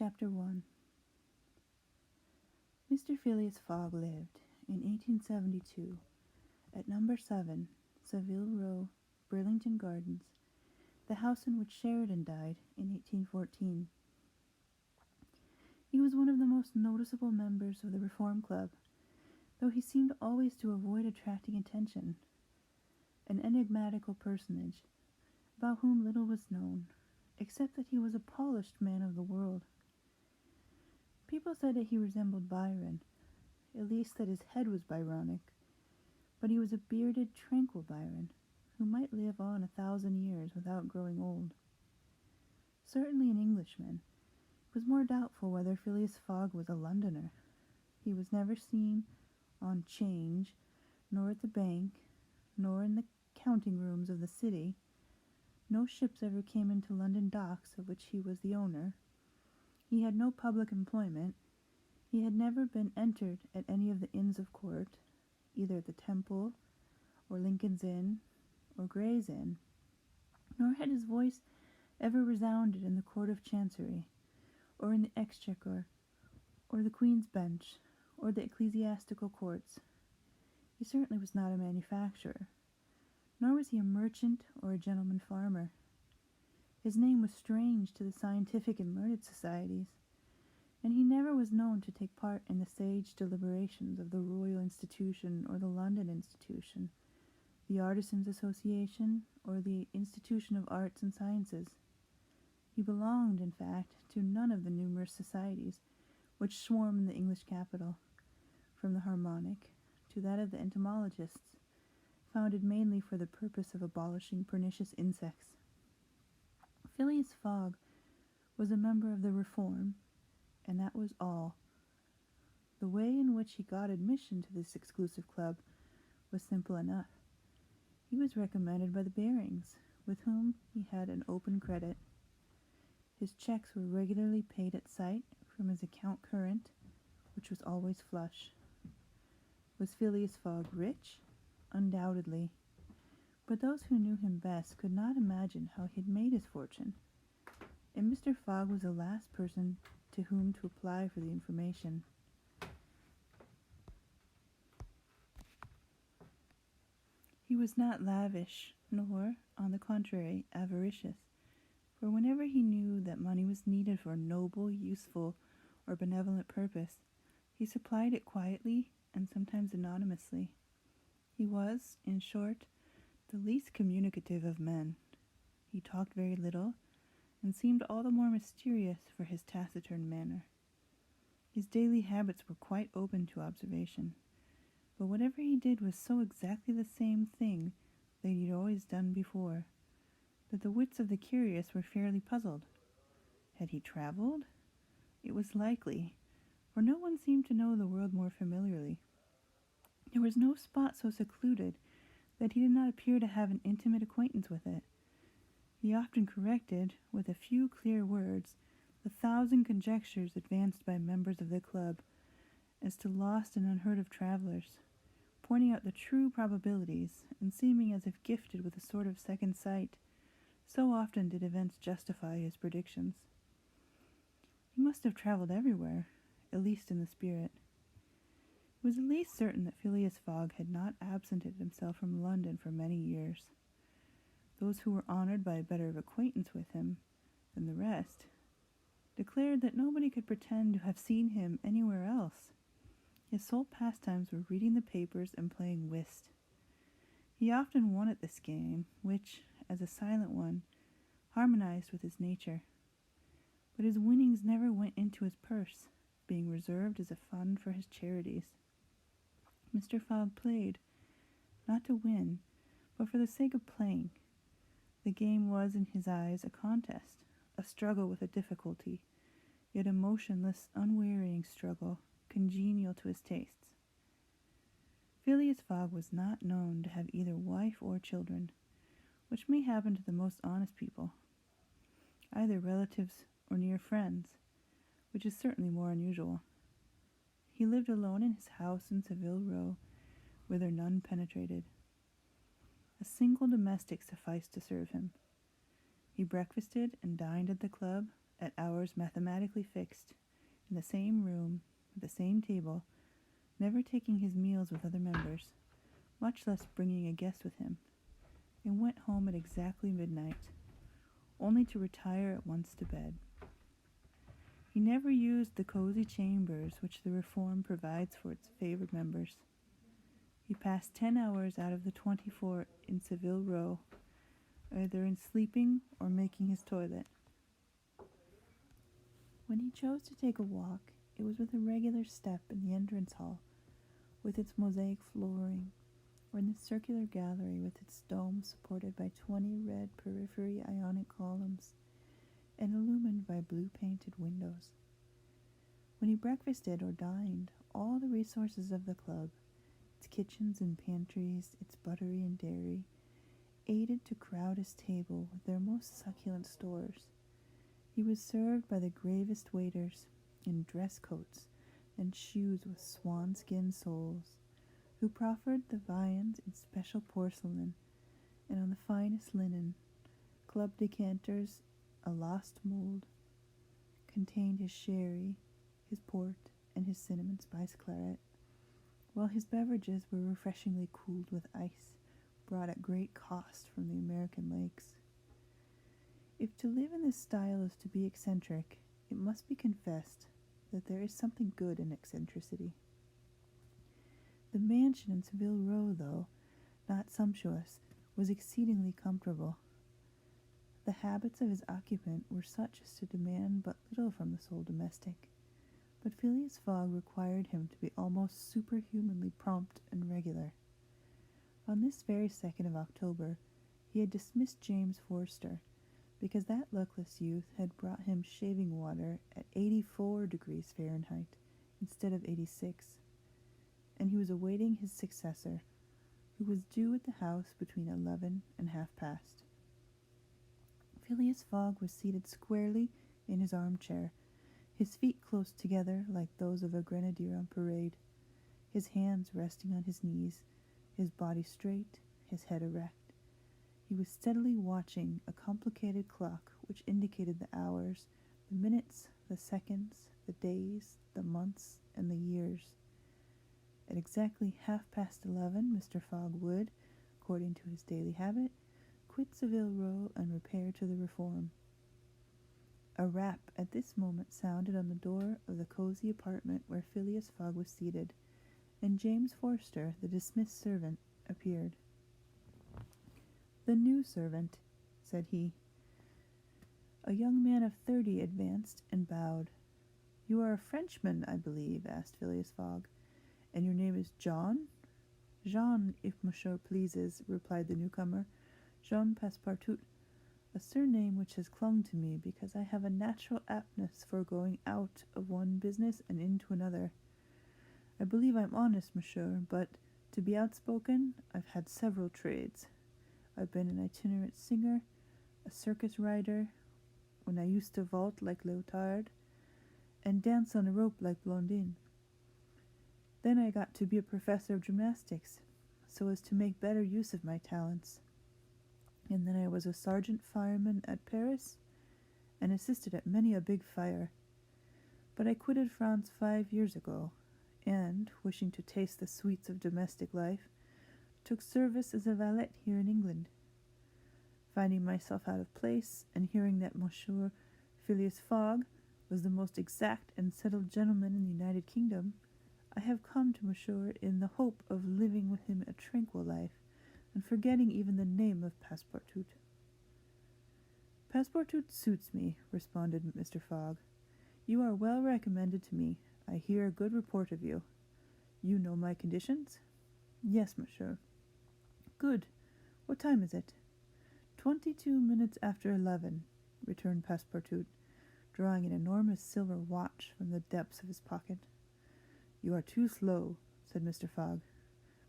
Chapter 1. Mr. Phileas Fogg lived, in 1872, at number 7, Savile Row, Burlington Gardens, the house in which Sheridan died in 1814. He was one of the most noticeable members of the Reform Club, though he seemed always to avoid attracting attention. An enigmatical personage, about whom little was known, except that he was a polished man of the world. People said that he resembled Byron, at least that his head was Byronic, but he was a bearded, tranquil Byron, who might live on 1,000 years without growing old. Certainly an Englishman, it was more doubtful whether Phileas Fogg was a Londoner. He was never seen on 'Change, nor at the bank, nor in the counting rooms of the city. No ships ever came into London docks of which he was the owner. He had no public employment. He had never been entered at any of the Inns of Court, either at the Temple, or Lincoln's Inn, or Gray's Inn, nor had his voice ever resounded in the Court of Chancery, or in the Exchequer, or the Queen's Bench, or the ecclesiastical courts. He certainly was not a manufacturer, nor was he a merchant or a gentleman farmer. His name was strange to the scientific and learned societies, and he never was known to take part in the sage deliberations of the Royal Institution or the London Institution, the Artisans' Association, or the Institution of Arts and Sciences. He belonged, in fact, to none of the numerous societies which swarm in the English capital, from the Harmonic to that of the entomologists, founded mainly for the purpose of abolishing pernicious insects. Phileas Fogg was a member of the Reform, and that was all. The way in which he got admission to this exclusive club was simple enough. He was recommended by the Barings, with whom he had an open credit. His checks were regularly paid at sight from his account current, which was always flush. Was Phileas Fogg rich? Undoubtedly. But those who knew him best could not imagine how he had made his fortune, and Mr. Fogg was the last person to whom to apply for the information. He was not lavish, nor, on the contrary, avaricious, for whenever he knew that money was needed for a noble, useful, or benevolent purpose, he supplied it quietly and sometimes anonymously. He was, in short, the least communicative of men. He talked very little, and seemed all the more mysterious for his taciturn manner. His daily habits were quite open to observation, but whatever he did was so exactly the same thing that he had always done before, that the wits of the curious were fairly puzzled. Had he traveled? It was likely, for no one seemed to know the world more familiarly. There was no spot so secluded that he did not appear to have an intimate acquaintance with it. He often corrected, with a few clear words, the 1,000 conjectures advanced by members of the club as to lost and unheard of travelers, pointing out the true probabilities, and seeming as if gifted with a sort of second sight. So often did events justify his predictions. He must have traveled everywhere, at least in the spirit. It was at least certain that Phileas Fogg had not absented himself from London for many years. Those who were honored by a better acquaintance with him than the rest declared that nobody could pretend to have seen him anywhere else. His sole pastimes were reading the papers and playing whist. He often won at this game, which, as a silent one, harmonized with his nature. But his winnings never went into his purse, being reserved as a fund for his charities. Mr. Fogg played, not to win, but for the sake of playing. The game was, in his eyes, a contest, a struggle with a difficulty, yet a motionless, unwearying struggle, congenial to his tastes. Phileas Fogg was not known to have either wife or children, which may happen to the most honest people, either relatives or near friends, which is certainly more unusual. He lived alone in his house in Savile Row, whither none penetrated. A single domestic sufficed to serve him. He breakfasted and dined at the club at hours mathematically fixed, in the same room, at the same table, never taking his meals with other members, much less bringing a guest with him, and went home at exactly midnight, only to retire at once to bed. He never used the cozy chambers which the Reform provides for its favored members. He passed 10 hours out of the 24 in Savile Row, either in sleeping or making his toilet. When he chose to take a walk, it was with a regular step in the entrance hall, with its mosaic flooring, or in the circular gallery with its dome supported by 20 red periphery Ionic columns, and illumined by blue-painted windows. When he breakfasted or dined, all the resources of the club, its kitchens and pantries, its buttery and dairy, aided to crowd his table with their most succulent stores. He was served by the gravest waiters, in dress coats and shoes with swan-skin soles, who proffered the viands in special porcelain, and on the finest linen, club decanters, a lost mould, contained his sherry, his port, and his cinnamon spice claret, while his beverages were refreshingly cooled with ice, brought at great cost from the American lakes. If to live in this style is to be eccentric, it must be confessed that there is something good in eccentricity. The mansion in Savile Row, though not sumptuous, was exceedingly comfortable. The habits of his occupant were such as to demand but little from the sole domestic, but Phileas Fogg required him to be almost superhumanly prompt and regular. On this very 2nd of October, he had dismissed James Forster, because that luckless youth had brought him shaving water at 84 degrees Fahrenheit instead of 86, and he was awaiting his successor, who was due at the house between 11 and half-past. Phileas Fogg was seated squarely in his armchair, his feet close together like those of a grenadier on parade, his hands resting on his knees, his body straight, his head erect. He was steadily watching a complicated clock which indicated the hours, the minutes, the seconds, the days, the months, and the years. At exactly 11:30, Mr. Fogg would, according to his daily habit, quit Savile Row and repair to the Reform. A rap at this moment sounded on the door of the cozy apartment where Phileas Fogg was seated, and James Forster, the dismissed servant, appeared. "The new servant," said he. A young man of 30 advanced and bowed. "You are a Frenchman, I believe?" asked Phileas Fogg. "And your name is John?" "Jean, if monsieur pleases," replied the newcomer. "Jean Passepartout, a surname which has clung to me because I have a natural aptness for going out of one business and into another. I believe I'm honest, monsieur, but, to be outspoken, I've had several trades. I've been an itinerant singer, a circus rider, when I used to vault like Léotard, and dance on a rope like Blondin. Then I got to be a professor of gymnastics, so as to make better use of my talents. And then I was a sergeant fireman at Paris, and assisted at many a big fire. But I quitted France 5 years ago, and, wishing to taste the sweets of domestic life, took service as a valet here in England. Finding myself out of place, and hearing that Monsieur Phileas Fogg was the most exact and settled gentleman in the United Kingdom, I have come to Monsieur in the hope of living with him a tranquil life, and forgetting even the name of Passepartout." "Passepartout suits me," responded Mr. Fogg. "You are well recommended to me. I hear a good report of you. You know my conditions?" "Yes, monsieur." "Good. What time is it?" 22 minutes after 11, returned Passepartout, drawing an enormous silver watch from the depths of his pocket. "You are too slow," said Mr. Fogg.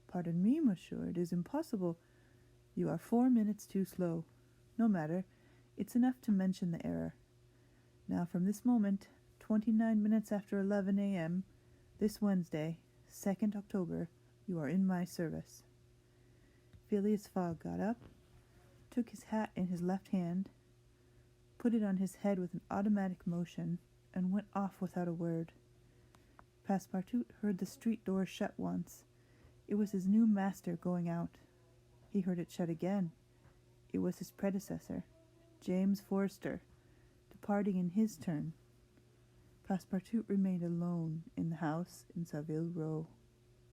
"Pardon me, monsieur, it is impossible." "You are 4 minutes too slow. No matter, it's enough to mention the error. Now from this moment, 29 minutes after 11 a.m., this Wednesday, 2nd October, you are in my service." Phileas Fogg got up, took his hat in his left hand, put it on his head with an automatic motion, and went off without a word. Passepartout heard the street door shut once. It was his new master going out. He heard it shut again. It was his predecessor, James Forster, departing in his turn. Passepartout remained alone in the house in Saville Row.